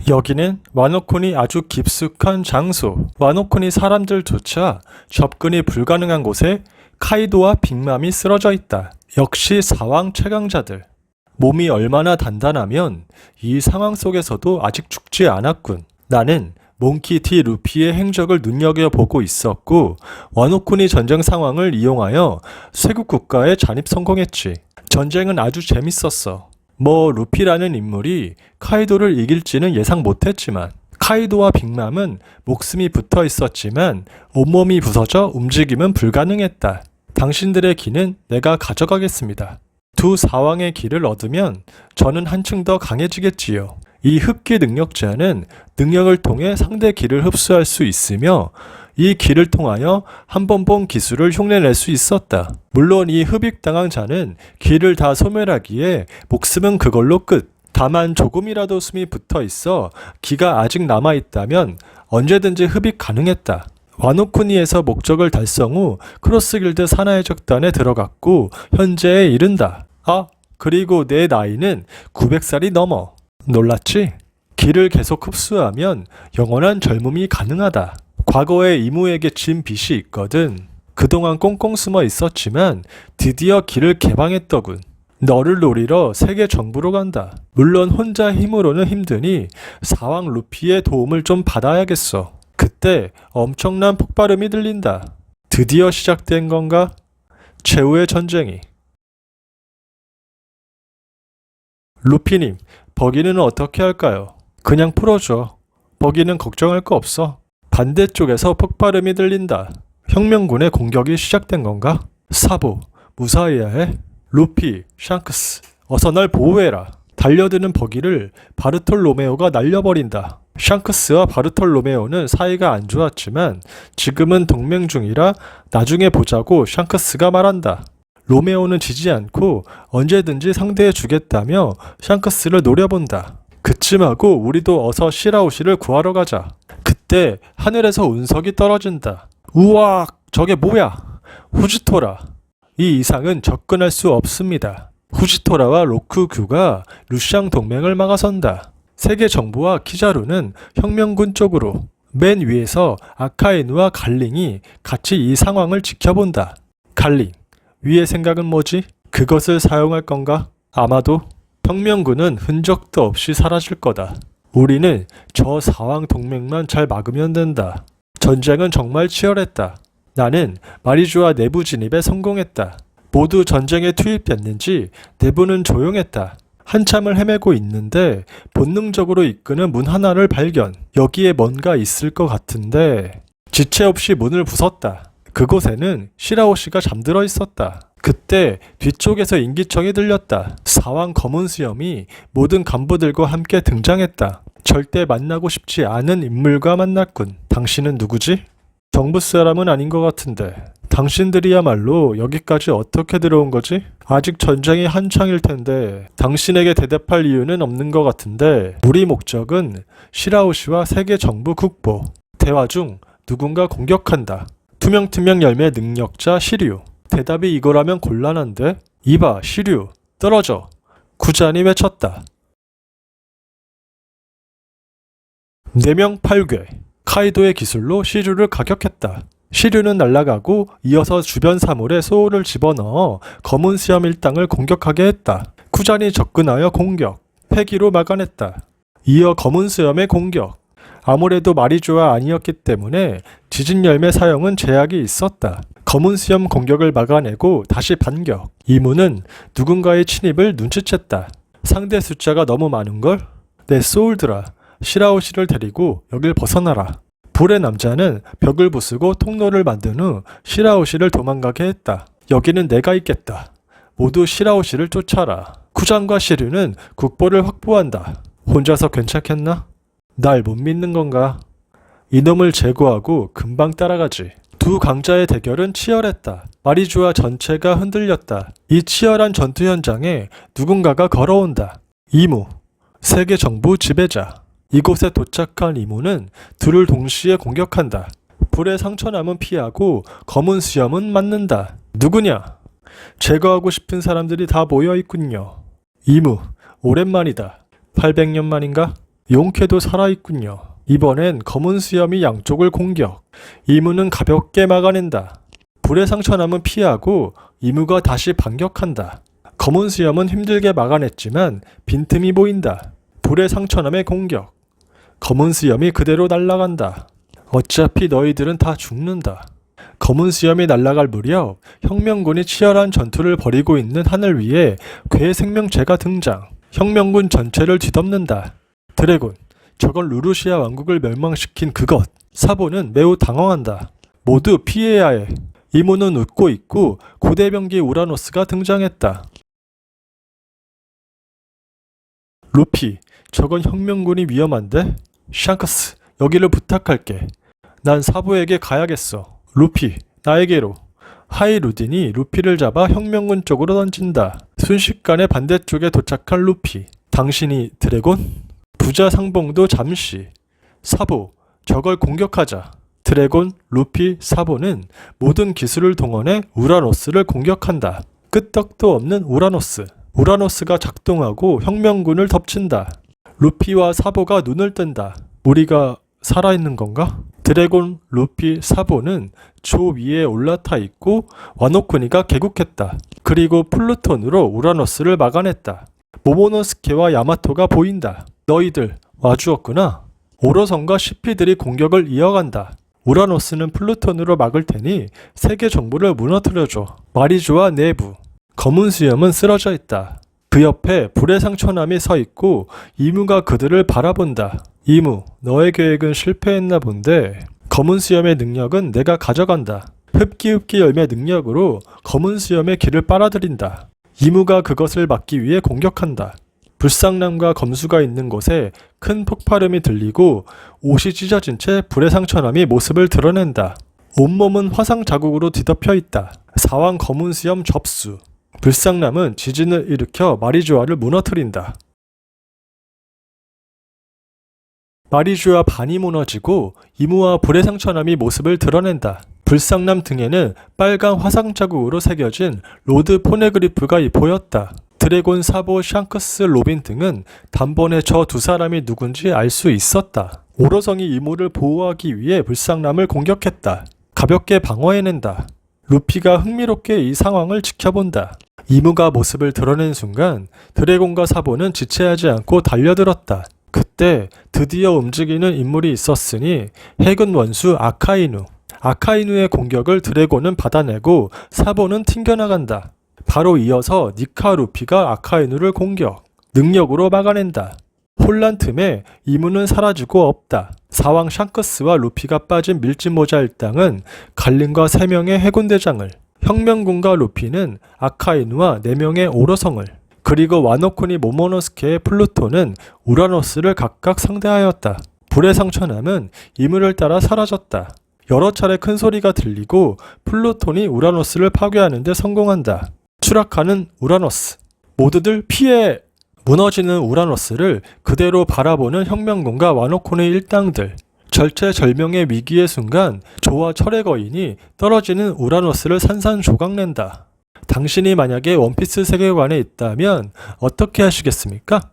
여기는 와노콘이 아주 깊숙한 장소. 와노콘이 사람들조차 접근이 불가능한 곳에 카이도와 빅맘이 쓰러져 있다. 역시 사왕 최강자들. 몸이 얼마나 단단하면 이 상황 속에서도 아직 죽지 않았군. 나는 몽키 D. 루피의 행적을 눈여겨보고 있었고 와노쿠니 전쟁 상황을 이용하여 쇄국 국가에 잔입 성공했지. 전쟁은 아주 재밌었어. 루피라는 인물이 카이도를 이길지는 예상 못했지만 카이도와 빅맘은 목숨이 붙어 있었지만 온몸이 부서져 움직임은 불가능했다. 당신들의 기는 내가 가져가겠습니다. 두 사왕의 기를 얻으면 저는 한층 더 강해지겠지요. 이 흡기 능력자는 능력을 통해 상대 기를 흡수할 수 있으며 이 기를 통하여 한 번 본 기술을 흉내낼 수 있었다. 물론 이 흡입당한 자는 기를 다 소멸하기에 목숨은 그걸로 끝. 다만 조금이라도 숨이 붙어 있어 기가 아직 남아있다면 언제든지 흡입 가능했다. 와노쿠니에서 목적을 달성 후 크로스길드 사나이 적단에 들어갔고 현재에 이른다. 그리고 내 나이는 900살이 넘어. 놀랐지? 기를 계속 흡수하면 영원한 젊음이 가능하다. 과거에 이모에게 진 빚이 있거든. 그동안 꽁꽁 숨어 있었지만 드디어 길을 개방했더군. 너를 노리러 세계 정부로 간다. 물론 혼자 힘으로는 힘드니 사왕 루피의 도움을 좀 받아야겠어. 그때 엄청난 폭발음이 들린다. 드디어 시작된 건가? 최후의 전쟁이. 루피님, 버기는 어떻게 할까요? 그냥 풀어줘. 버기는 걱정할 거 없어. 반대쪽에서 폭발음이 들린다. 혁명군의 공격이 시작된 건가? 사보, 무사해야 해. 루피, 샹크스, 어서 날 보호해라. 달려드는 버기를 바르톨로메오가 날려버린다. 샹크스와 바르톨로메오는 사이가 안 좋았지만 지금은 동맹 중이라 나중에 보자고 샹크스가 말한다. 로메오는 지지 않고 언제든지 상대해 주겠다며 샹크스를 노려본다. 그쯤하고 우리도 어서 시라오시를 구하러 가자. 그때 하늘에서 운석이 떨어진다. 우악! 저게 뭐야? 후지토라. 이 이상은 접근할 수 없습니다. 후지토라와 로쿠규가 루시앙 동맹을 막아선다. 세계 정부와 키자루는 혁명군 쪽으로. 맨 위에서 아카이누와 갈링이 같이 이 상황을 지켜본다. 갈링, 위의 생각은 뭐지? 그것을 사용할 건가? 아마도 혁명군은 흔적도 없이 사라질 거다. 우리는 저 사왕 동맹만 잘 막으면 된다. 전쟁은 정말 치열했다. 나는 마리주아 내부 진입에 성공했다. 모두 전쟁에 투입됐는지 내부는 조용했다. 한참을 헤매고 있는데 본능적으로 이끄는 문 하나를 발견. 여기에 뭔가 있을 것 같은데 지체 없이 문을 부쉈다. 그곳에는 시라오시가 잠들어 있었다. 그때 뒤쪽에서 인기청이 들렸다. 사왕 검은 수염이 모든 간부들과 함께 등장했다. 절대 만나고 싶지 않은 인물과 만났군. 당신은 누구지? 정부 사람은 아닌 것 같은데 당신들이야말로 여기까지 어떻게 들어온 거지? 아직 전쟁이 한창일 텐데 당신에게 대답할 이유는 없는 것 같은데 우리 목적은 시라오시와 세계 정부 국보. 대화 중 누군가 공격한다. 투명투명 열매 능력자 시류. 대답이 이거라면 곤란한데? 이봐 시류 떨어져. 구잔이 외쳤다. 4명 8괴. 카이도의 기술로 시류를 가격했다. 시류는 날아가고 이어서 주변 사물에 소울을 집어넣어 검은 수염 일당을 공격하게 했다. 쿠잔이 접근하여 공격. 패기로 막아냈다. 이어 검은 수염의 공격. 아무래도 마리주아 아니었기 때문에 지진 열매 사용은 제약이 있었다. 검은 수염 공격을 막아내고 다시 반격. 이무는 누군가의 침입을 눈치챘다. 상대 숫자가 너무 많은걸? 내 소울들아, 시라오시를 데리고 여길 벗어나라. 불의 남자는 벽을 부수고 통로를 만든 후 시라오시를 도망가게 했다. 여기는 내가 있겠다. 모두 시라오시를 쫓아라. 쿠잔과 시류는 국보를 확보한다. 혼자서 괜찮겠나? 날 못 믿는 건가? 이놈을 제거하고 금방 따라가지. 두 강자의 대결은 치열했다. 마리주아 전체가 흔들렸다. 이 치열한 전투 현장에 누군가가 걸어온다. 이무, 세계 정부 지배자. 이곳에 도착한 이무는 둘을 동시에 공격한다. 불의 상처남은 피하고 검은 수염은 맞는다. 누구냐? 제거하고 싶은 사람들이 다 모여있군요. 이무, 오랜만이다. 800년 만인가? 용케도 살아있군요. 이번엔 검은 수염이 양쪽을 공격. 이무는 가볍게 막아낸다. 불의 상처남은 피하고 이무가 다시 반격한다. 검은 수염은 힘들게 막아냈지만 빈틈이 보인다. 불의 상처남의 공격. 검은 수염이 그대로 날아간다. 어차피 너희들은 다 죽는다. 검은 수염이 날아갈 무렵 혁명군이 치열한 전투를 벌이고 있는 하늘 위에 괴 생명체가 등장. 혁명군 전체를 뒤덮는다. 드래곤, 저건 루루시아 왕국을 멸망시킨 그것. 사보는 매우 당황한다. 모두 피해야 해. 이무는 웃고 있고 고대병기 우라노스가 등장했다. 루피, 저건 혁명군이 위험한데? 샹크스, 여기를 부탁할게. 난 사부에게 가야겠어. 루피, 나에게로. 하이루딘이 루피를 잡아 혁명군 쪽으로 던진다. 순식간에 반대쪽에 도착한 루피. 당신이 드래곤? 부자 상봉도 잠시. 사보, 저걸 공격하자. 드래곤, 루피, 사보는 모든 기술을 동원해 우라노스를 공격한다. 끄떡도 없는 우라노스. 우라노스가 작동하고 혁명군을 덮친다. 루피와 사보가 눈을 뜬다. 우리가 살아있는 건가? 드래곤, 루피, 사보는 조 위에 올라타 있고 와노쿠니가 개국했다. 그리고 플루톤으로 우라노스를 막아냈다. 모모노스케와 야마토가 보인다. 너희들 와주었구나. 오로성과 시피들이 공격을 이어간다. 우라노스는 플루톤으로 막을 테니 세계 정부를 무너뜨려줘. 마리조아 내부. 검은 수염은 쓰러져 있다. 그 옆에 불의 상처남이 서 있고 이무가 그들을 바라본다. 이무, 너의 계획은 실패했나 본데 검은 수염의 능력은 내가 가져간다. 흡기 열매 능력으로 검은 수염의 길을 빨아들인다. 이무가 그것을 막기 위해 공격한다. 불상남과 검수가 있는 곳에 큰 폭발음이 들리고 옷이 찢어진 채 불의 상처남이 모습을 드러낸다. 온몸은 화상 자국으로 뒤덮여 있다. 사왕 검은 수염 접수. 불상남은 지진을 일으켜 마리조아를 무너뜨린다. 마리조아 반이 무너지고 이무와 불의 상처남이 모습을 드러낸다. 불상남 등에는 빨간 화상 자국으로 새겨진 로드 포네그리프가 보였다. 드래곤, 사보, 샹크스, 로빈 등은 단번에 저 두 사람이 누군지 알 수 있었다. 오로성이 이무를 보호하기 위해 불상남을 공격했다. 가볍게 방어해낸다. 루피가 흥미롭게 이 상황을 지켜본다. 이무가 모습을 드러낸 순간 드래곤과 사보는 지체하지 않고 달려들었다. 그때 드디어 움직이는 인물이 있었으니 해군 원수 아카이누. 아카이누의 공격을 드래곤은 받아내고 사보는 튕겨나간다. 바로 이어서 니카 루피가 아카이누를 공격. 능력으로 막아낸다. 혼란 틈에 이무는 사라지고 없다. 사왕 샹크스와 루피가 빠진 밀짚모자 일당은 갈림과 3명의 해군대장을, 혁명군과 루피는 아카이누와 4명의 오로성을, 그리고 와노쿠니 모모노스케의 플루토는 우라노스를 각각 상대하였다. 불의 상처남은 이무를 따라 사라졌다. 여러 차례 큰 소리가 들리고 플루톤이 우라노스를 파괴하는 데 성공한다. 추락하는 우라노스. 모두들 피해! 무너지는 우라노스를 그대로 바라보는 혁명군과 와노쿠니 일당들. 절체절명의 위기의 순간 조와 철의 거인이 떨어지는 우라노스를 산산조각낸다. 당신이 만약에 원피스 세계관에 있다면 어떻게 하시겠습니까?